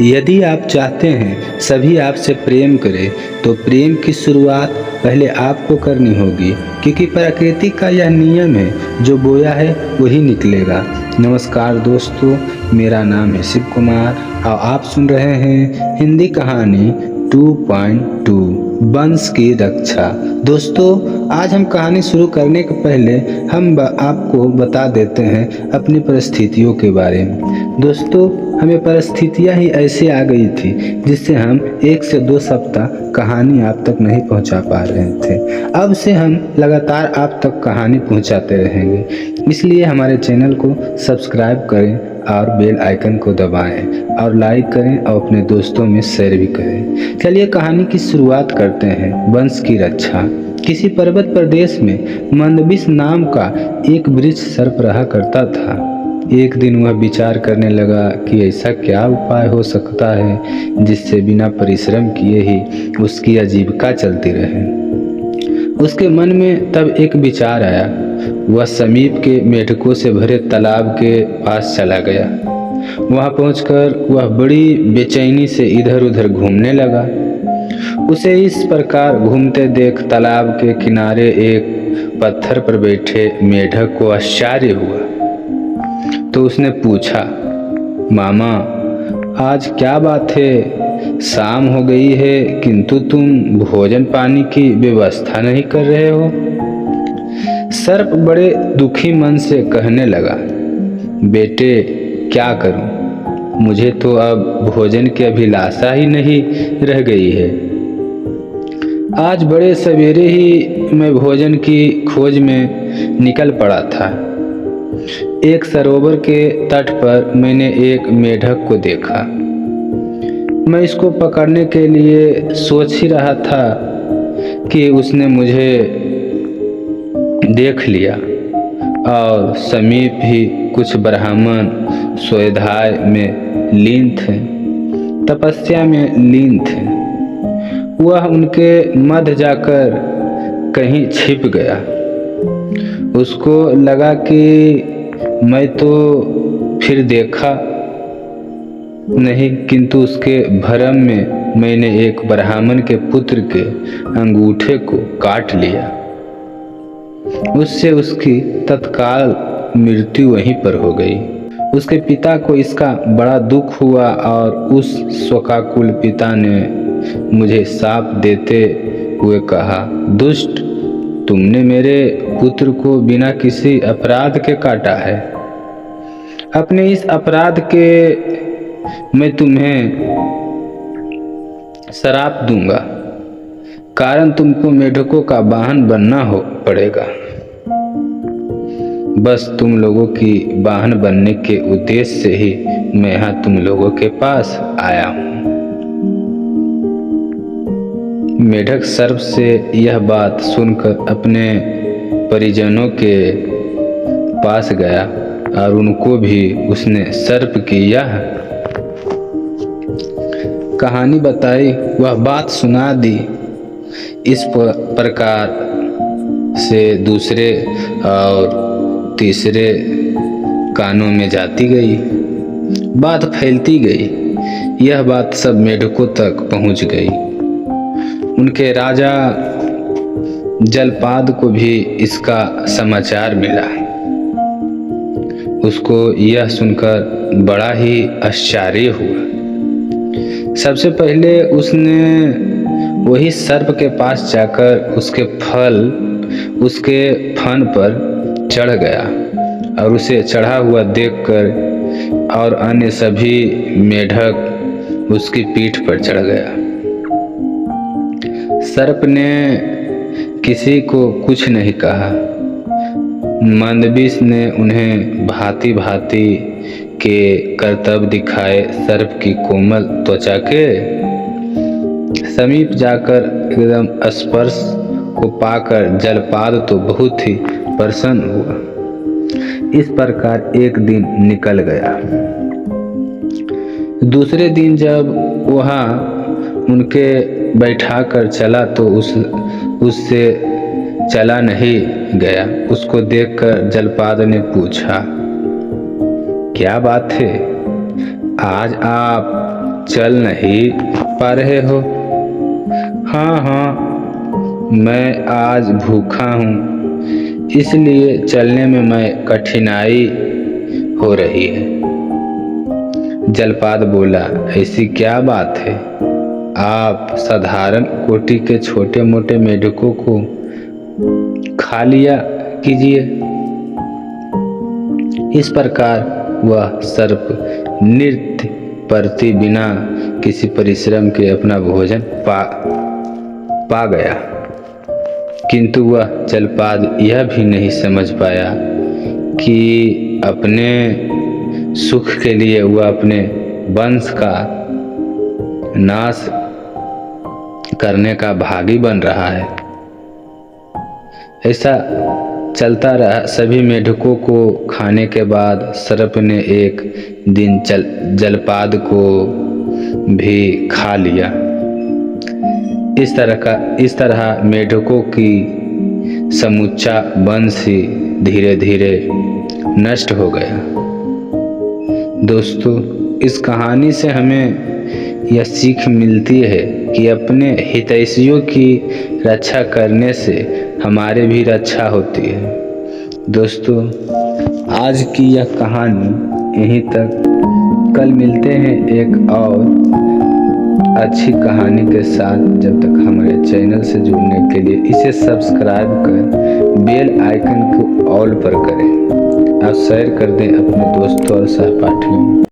यदि आप चाहते हैं सभी आपसे प्रेम करें तो प्रेम की शुरुआत पहले आपको करनी होगी, क्योंकि प्रकृति का यह नियम है, जो बोया है वही निकलेगा। नमस्कार दोस्तों, मेरा नाम है शिव कुमार और आप सुन रहे हैं हिंदी कहानी 2.2 वंश की रक्षा। दोस्तों, आज हम कहानी शुरू करने के पहले हम आपको बता देते हैं अपनी परिस्थितियों के बारे में। दोस्तों, हमें परिस्थितियां ही ऐसे आ गई थी जिससे हम 1 से 2 सप्ताह कहानी आप तक नहीं पहुंचा पा रहे थे। अब से हम लगातार आप तक कहानी पहुंचाते रहेंगे, इसलिए हमारे चैनल को सब्सक्राइब करें और बेल आइकन को दबाएं और लाइक करें और अपने दोस्तों में शेयर भी करें। चलिए कहानी की शुरुआत करते हैं। वंश की रक्षा। किसी पर्वत प्रदेश में मंदबिस नाम का एक वृक्ष सर्प रहा करता था। एक दिन वह विचार करने लगा कि ऐसा क्या उपाय हो सकता है जिससे बिना परिश्रम किए ही उसकी आजीविका चलती रहे। उसके मन में तब एक विचार आया। वह समीप के मेढकों से भरे तालाब के पास चला गया। वहां पहुंचकर वह बड़ी बेचैनी से इधर उधर घूमने लगा। उसे इस प्रकार घूमते देख तालाब के किनारे एक पत्थर पर बैठे मेढक को आश्चर्य हुआ। तो उसने पूछा, मामा, आज क्या बात है? शाम हो गई है किंतु तुम भोजन पानी की व्यवस्था नहीं कर रहे हो। सर्प बड़े दुखी मन से कहने लगा, बेटे क्या करूं, मुझे तो अब भोजन की अभिलाषा ही नहीं रह गई है। आज बड़े सवेरे ही मैं भोजन की खोज में निकल पड़ा था। एक सरोवर के तट पर मैंने एक मेढक को देखा। मैं इसको पकड़ने के लिए सोच ही रहा था कि उसने मुझे देख लिया और समीप ही कुछ ब्राह्मण स्वाध्याय में लीन थे, तपस्या में लीन थे। वह उनके मध्य जाकर कहीं छिप गया। उसको लगा कि मैं तो फिर देखा नहीं, किंतु उसके भ्रम में मैंने एक ब्राह्मण के पुत्र के अंगूठे को काट लिया। उससे उसकी तत्काल मृत्यु वहीं पर हो गई। उसके पिता को इसका बड़ा दुख हुआ और उस शोकाकुल पिता ने मुझे शाप देते हुए कहा, दुष्ट, तुमने मेरे पुत्र को बिना किसी अपराध के काटा है। अपने इस अपराध के मैं तुम्हें श्राप दूंगा, कारण तुमको मेढकों का वाहन बनना पड़ेगा। बस तुम लोगों की वाहन बनने के उद्देश्य से ही मैं यहाँ तुम लोगों के पास आया हूँ। मेढक सर्प से यह बात सुनकर अपने परिजनों के पास गया और उनको भी उसने सर्प की यह कहानी बताई, वह बात सुना दी। इस प्रकार से दूसरे और तीसरे कानों में जाती गई, बात फैलती गई। यह बात सब मेढकों तक पहुंच गई। उनके राजा जलपाद को भी इसका समाचार मिला। उसको यह सुनकर बड़ा ही आश्चर्य हुआ। सबसे पहले उसने वही सर्प के पास जाकर उसके फन पर चढ़ गया और उसे चढ़ा हुआ देखकर और अन्य सभी मेढक उसकी पीठ पर चढ़ गया। सर्प ने किसी को कुछ नहीं कहा। मंदबिस ने उन्हें भांति भांति के करतब दिखाए। सर्प की कोमल त्वचा के समीप जाकर एकदम स्पर्श को पाकर जलपाद तो बहुत ही प्रसन्न हुआ। इस प्रकार एक दिन निकल गया। दूसरे दिन जब वहाँ उनके बैठा कर चला तो उससे चला नहीं गया। उसको देखकर जलपाद ने पूछा, क्या बात है, आज आप चल नहीं पा रहे हो? हाँ, मैं आज भूखा हूँ, इसलिए चलने में मैं कठिनाई हो रही है। जलपाद बोला, ऐसी क्या बात है? आप साधारण कोटि के छोटे मोटे मेढकों को खा लिया कीजिए। इस प्रकार वह सर्प नृत्य करते बिना किसी परिश्रम के अपना भोजन पा गया। किंतु वह जलपाद यह भी नहीं समझ पाया कि अपने सुख के लिए वह अपने वंश का नाश करने का भागी बन रहा है। ऐसा चलता रहा। सभी मेढकों को खाने के बाद सर्प ने एक दिन जलपाद को भी खा लिया। इस तरह मेढकों की समूचा वंश ही धीरे धीरे नष्ट हो गया। दोस्तों, इस कहानी से हमें यह सीख मिलती है कि अपने हितैषियों की रक्षा करने से हमारे भी रक्षा होती है। दोस्तों, आज की यह कहानी यहीं तक। कल मिलते हैं एक और अच्छी कहानी के साथ। जब तक हमारे चैनल से जुड़ने के लिए इसे सब्सक्राइब कर बेल आइकन को ऑल पर करें और शेयर कर दें अपने दोस्तों और सहपाठियों।